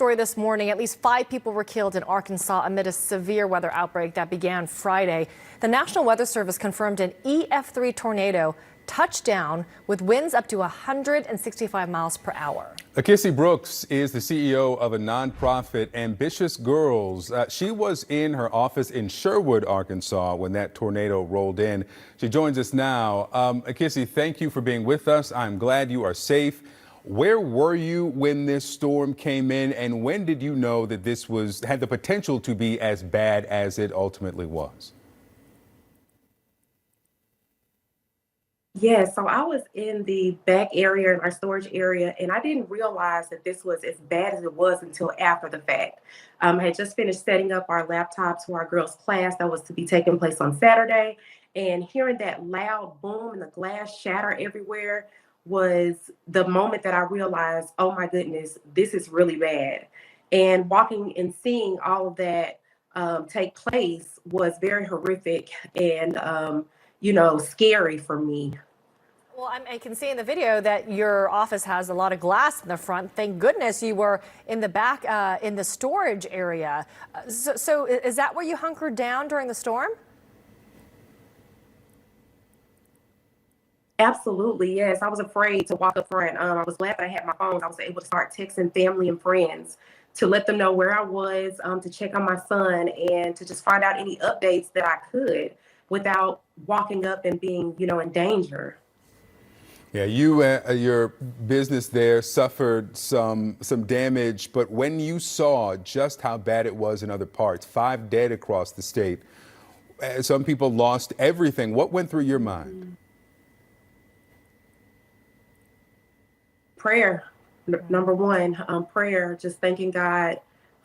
Story this morning, at least 5 people were killed in Arkansas amid a severe weather outbreak that began Friday. The National Weather Service confirmed an EF3 tornado touched down with winds up to 165 miles per hour. Akissi Brooks is the CEO of a nonprofit, Ambitious Girls. She was in her office in Sherwood, Arkansas, when that tornado rolled in. She joins us now. Akissi, thank you for being with us. I'm glad you are safe. Where were you when this storm came in, and when did you know that this had the potential to be as bad as it ultimately was? Yeah, so I was in the back area, in our storage area, and I didn't realize that this was as bad as it was until after the fact. I had just finished setting up our laptops for our girls' class that was to be taking place on Saturday, and hearing that loud boom and the glass shatter everywhere was the moment that I realized, oh my goodness, this is really bad. And walking and seeing all of that take place was very horrific and scary for me. Well, I can see in the video that your office has a lot of glass in the front. Thank goodness you were in the back in the storage area. So is that where you hunkered down during the storm? Absolutely, yes. I was afraid to walk up front. I was glad that I had my phone. I was able to start texting family and friends to let them know where I was, to check on my son, and to just find out any updates that I could without walking up and being, in danger. Yeah, your business there suffered some damage, but when you saw just how bad it was in other parts, 5 dead across the state, some people lost everything. What went through your mind? Prayer, number one, prayer, just thanking God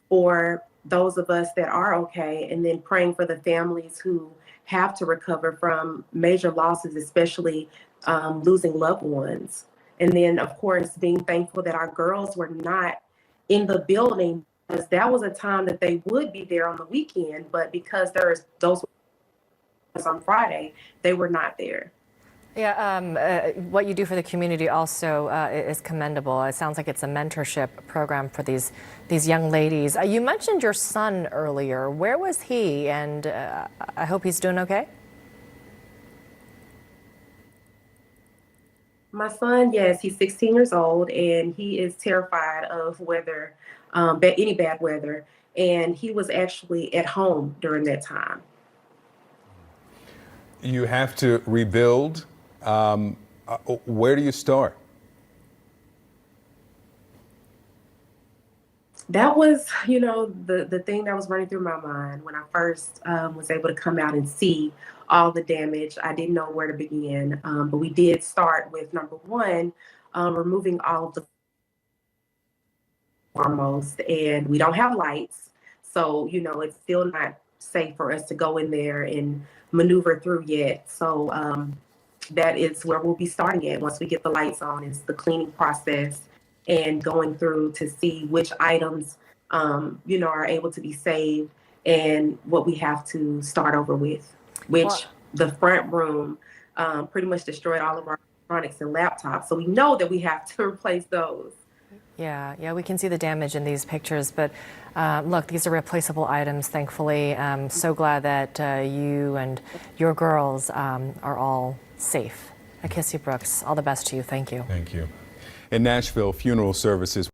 for those of us that are okay, and then praying for the families who have to recover from major losses, especially losing loved ones. And then, of course, being thankful that our girls were not in the building, because that was a time that they would be there on the weekend, but because those on Friday, they were not there. Yeah, what you do for the community also is commendable. It sounds like it's a mentorship program for these young ladies. You mentioned your son earlier. Where was he? And I hope he's doing okay. My son, yes, he's 16 years old, and he is terrified of weather, any bad weather. And he was actually at home during that time. You have to rebuild. Where do you start? That was, the thing that was running through my mind when I first was able to come out and see all the damage. I didn't know where to begin, but we did start with number one, removing all of the foremost, and we don't have lights. So, it's still not safe for us to go in there and maneuver through yet. So that is where we'll be starting at once we get the lights on. It's the cleaning process and going through to see which items, are able to be saved and what we have to start over with, which the front room pretty much destroyed all of our electronics and laptops. So we know that we have to replace those. Yeah, we can see the damage in these pictures, but look, these are replaceable items, thankfully. I'm so glad that you and your girls are all safe. Akissi Brooks, all the best to you. Thank you. Thank you. In Nashville, funeral services